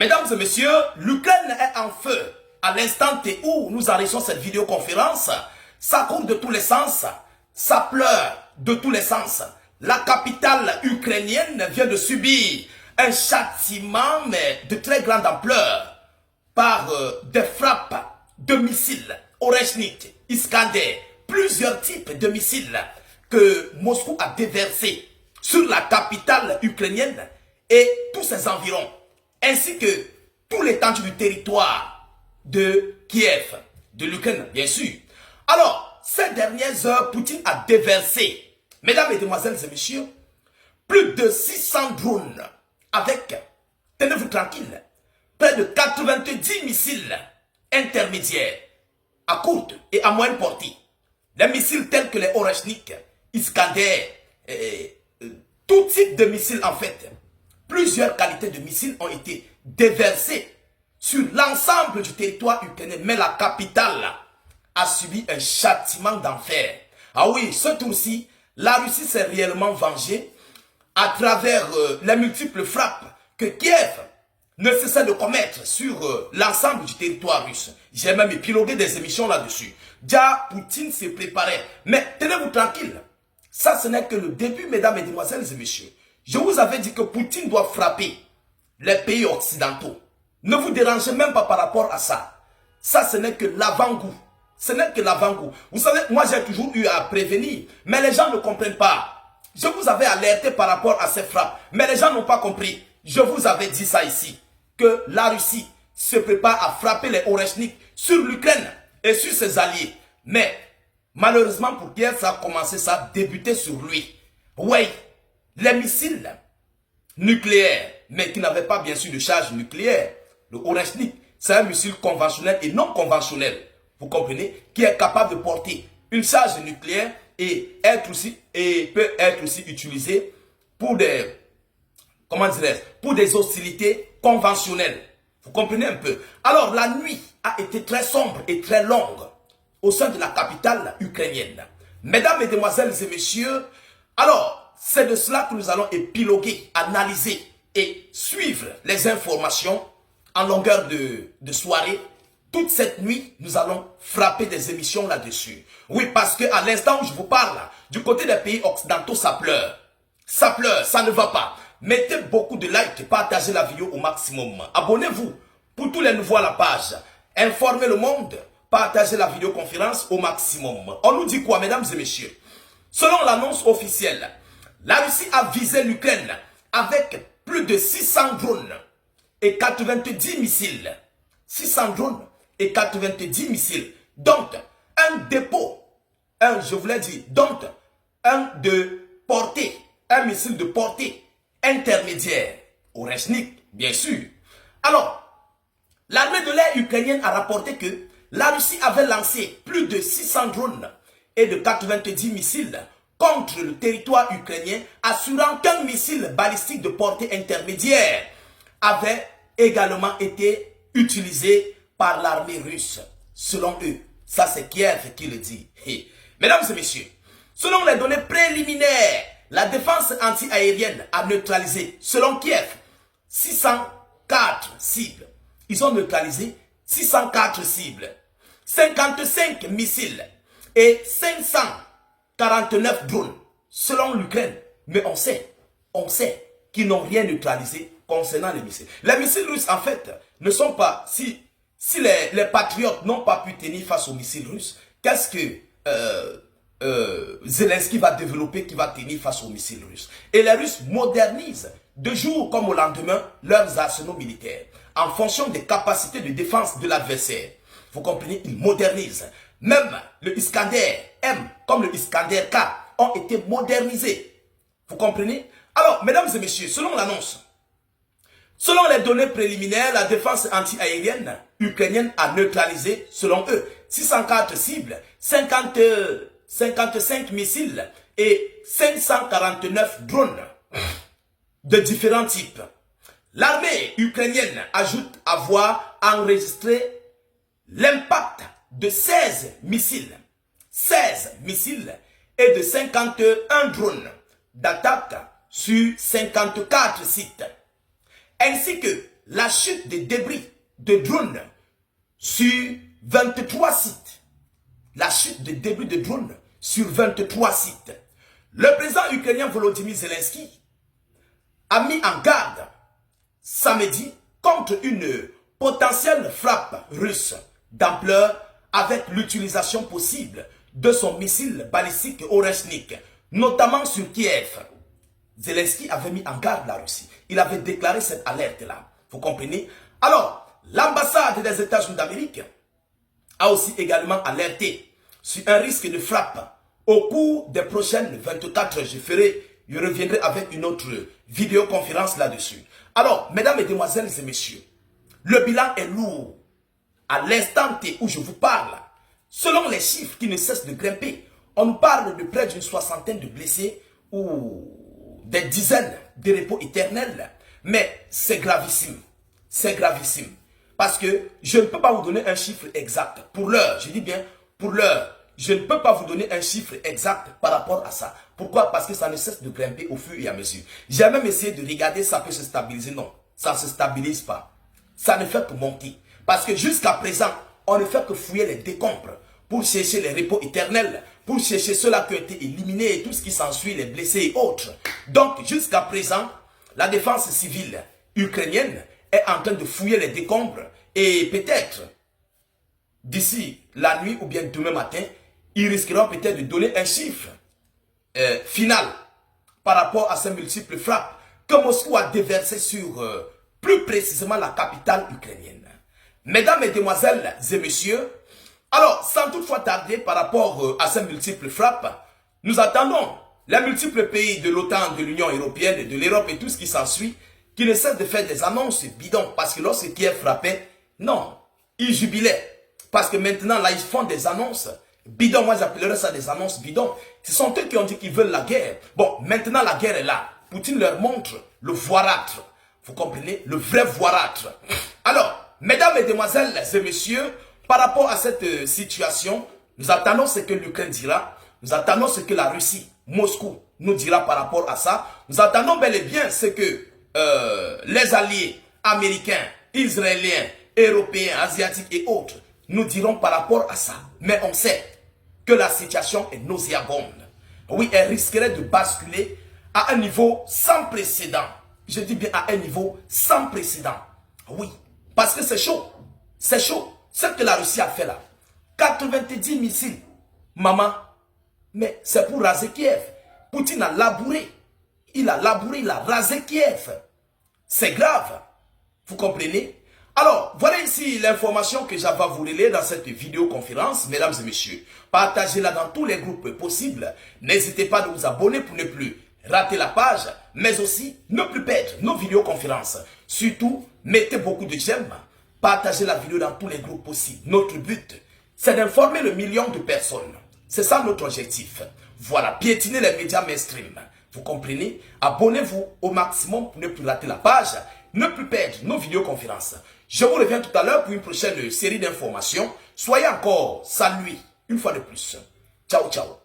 Mesdames et messieurs, l'Ukraine est en feu. À l'instant T où nous enregistrons cette vidéoconférence, ça court de tous les sens, ça pleure de tous les sens. La capitale ukrainienne vient de subir un châtiment mais de très grande ampleur par des frappes de missiles, Oreshnik, Iskander, plusieurs types de missiles que Moscou a déversés sur la capitale ukrainienne et tous ses environs, ainsi que tout l'étendue du territoire de Kiev, de l'Ukraine, bien sûr. Alors, ces dernières heures, Poutine a déversé, mesdames, mesdemoiselles et messieurs, plus de 600 drones avec, tenez-vous tranquille, près de 90 missiles intermédiaires à courte et à moyenne portée. Les missiles tels que les Oreshnik, Iskander, tout type de missiles en fait. Plusieurs qualités de missiles ont été déversés sur l'ensemble du territoire ukrainien. Mais la capitale a subi un châtiment d'enfer. Ah oui, ce tour-ci, la Russie s'est réellement vengée à travers les multiples frappes que Kiev ne cessait de commettre sur l'ensemble du territoire russe. J'ai même épilogué des émissions là-dessus. Déjà, Poutine se préparait. Mais tenez-vous tranquille. Ça, ce n'est que le début, mesdames, mesdemoiselles et messieurs. Je vous avais dit que Poutine doit frapper les pays occidentaux. Ne vous dérangez même pas par rapport à ça. Ça, ce n'est que l'avant-goût. Ce n'est que l'avant-goût. Vous savez, moi, j'ai toujours eu à prévenir. Mais les gens ne comprennent pas. Je vous avais alerté par rapport à ces frappes. Mais les gens n'ont pas compris. Je vous avais dit ça ici. Que la Russie se prépare à frapper les Oreshnik sur l'Ukraine et sur ses alliés. Mais, malheureusement pour Kiev, ça a commencé, ça a débuté sur lui. Oui, les missiles nucléaires, mais qui n'avaient pas bien sûr de charge nucléaire. Le Oreshnik, c'est un missile conventionnel et non conventionnel. Vous comprenez? Qui est capable de porter une charge nucléaire et peut être aussi utilisé pour des, comment dirais-je, pour des hostilités conventionnelles. Vous comprenez un peu? Alors la nuit a été très sombre et très longue au sein de la capitale ukrainienne. Mesdames, mesdemoiselles et messieurs, alors c'est de cela que nous allons épiloguer, analyser et suivre les informations en longueur de soirée. Toute cette nuit, nous allons frapper des émissions là-dessus. Oui, parce qu'à l'instant où je vous parle, du côté des pays occidentaux, ça pleure. Ça pleure, ça ne va pas. Mettez beaucoup de likes, partagez la vidéo au maximum. Abonnez-vous pour tous les nouveaux à la page. Informez le monde, partagez la vidéoconférence au maximum. On nous dit quoi, mesdames et messieurs? Selon l'annonce officielle, la Russie a visé l'Ukraine avec plus de 600 drones et 90 missiles. 600 drones et 90 missiles. Donc, un dépôt, je voulais dire, donc, un missile de portée intermédiaire, Oreshnik, bien sûr. Alors, l'armée de l'air ukrainienne a rapporté que la Russie avait lancé plus de 600 drones et de 90 missiles contre le territoire ukrainien, assurant qu'un missile balistique de portée intermédiaire avait également été utilisé par l'armée russe, selon eux. Ça, c'est Kiev qui le dit. Mesdames et messieurs, selon les données préliminaires, la défense anti-aérienne a neutralisé, selon Kiev, 604 cibles. Ils ont neutralisé 604 cibles, 55 missiles et 549 drones, selon l'Ukraine. Mais on sait qu'ils n'ont rien neutralisé concernant les missiles. Les missiles russes, en fait, ne sont pas... Si les patriotes n'ont pas pu tenir face aux missiles russes, qu'est-ce que Zelensky va développer qui va tenir face aux missiles russes? Et les Russes modernisent de jour comme au lendemain leurs arsenaux militaires en fonction des capacités de défense de l'adversaire. Vous comprenez? Ils modernisent. Même le Iskander M comme le Iskander K ont été modernisés. Vous comprenez? Alors, mesdames et messieurs, selon l'annonce, selon les données préliminaires, la défense anti-aérienne ukrainienne a neutralisé, selon eux, 604 cibles, 55 missiles et 549 drones de différents types. L'armée ukrainienne ajoute avoir enregistré l'impact de 16 missiles et de 51 drones d'attaque sur 54 sites, ainsi que la chute des débris de drones sur 23 sites. La chute des débris de drones sur 23 sites. Le président ukrainien Volodymyr Zelensky a mis en garde samedi contre une potentielle frappe russe d'ampleur avec l'utilisation possible de son missile balistique Oreshnik, notamment sur Kiev. Zelensky avait mis en garde la Russie. Il avait déclaré cette alerte-là. Vous comprenez? Alors, l'ambassade des États-Unis d'Amérique a aussi également alerté sur un risque de frappe au cours des prochaines 24 heures. Je reviendrai avec une autre vidéoconférence là-dessus. Alors, mesdames, mesdemoiselles et messieurs, le bilan est lourd. À l'instant T où je vous parle, selon les chiffres qui ne cessent de grimper, on nous parle de près d'une soixantaine de blessés ou des dizaines de repos éternels. Mais c'est gravissime. C'est gravissime. Parce que je ne peux pas vous donner un chiffre exact. Pour l'heure, je dis bien pour l'heure, je ne peux pas vous donner un chiffre exact par rapport à ça. Pourquoi? Parce que ça ne cesse de grimper au fur et à mesure. J'ai même essayé de regarder, ça peut se stabiliser. Non, ça ne se stabilise pas. Ça ne fait que monter. Parce que jusqu'à présent, on ne fait que fouiller les décombres pour chercher les repos éternels, pour chercher ceux-là qui ont été éliminés et tout ce qui s'ensuit, les blessés et autres. Donc, jusqu'à présent, la défense civile ukrainienne est en train de fouiller les décombres et peut-être, d'ici la nuit ou bien demain matin, ils risqueront peut-être de donner un chiffre final par rapport à ces multiples frappes que Moscou a déversées sur plus précisément la capitale ukrainienne. Mesdames, mesdemoiselles et messieurs, alors sans toutefois tarder par rapport à ces multiples frappes, nous attendons les multiples pays de l'OTAN, de l'Union européenne, de l'Europe et tout ce qui s'ensuit, qui ne cessent de faire des annonces bidons. Parce que lorsque Kiev frappait, non, ils jubilaient. Parce que maintenant, là, ils font des annonces bidons. Moi, j'appellerais ça des annonces bidons. Ce sont eux qui ont dit qu'ils veulent la guerre. Bon, maintenant, la guerre est là. Poutine leur montre le voirâtre. Vous comprenez? Le vrai voirâtre. Alors, mesdames, mesdemoiselles et messieurs, par rapport à cette situation, nous attendons ce que l'Ukraine dira. Nous attendons ce que la Russie, Moscou, nous dira par rapport à ça. Nous attendons bel et bien ce que les alliés américains, israéliens, européens, asiatiques et autres nous diront par rapport à ça. Mais on sait que la situation est nauséabonde. Oui, elle risquerait de basculer à un niveau sans précédent. Je dis bien à un niveau sans précédent. Oui, parce que c'est chaud. C'est chaud. Ce que la Russie a fait là. 90 missiles. Maman, mais c'est pour raser Kiev. Poutine a labouré. Il a labouré, il a rasé Kiev. C'est grave. Vous comprenez? Alors, voilà ici l'information que j'avais à vous relayer dans cette vidéoconférence, mesdames et messieurs. Partagez-la dans tous les groupes possibles. N'hésitez pas à vous abonner pour ne plus rater la page, mais aussi ne plus perdre nos vidéoconférences. Surtout, mettez beaucoup de j'aime. Partagez la vidéo dans tous les groupes possibles. Notre but, c'est d'informer le million de personnes. C'est ça notre objectif. Voilà, piétiner les médias mainstream. Vous comprenez? Abonnez-vous au maximum pour ne plus rater la page, ne plus perdre nos vidéoconférences. Je vous reviens tout à l'heure pour une prochaine série d'informations. Soyez encore salués une fois de plus. Ciao, ciao.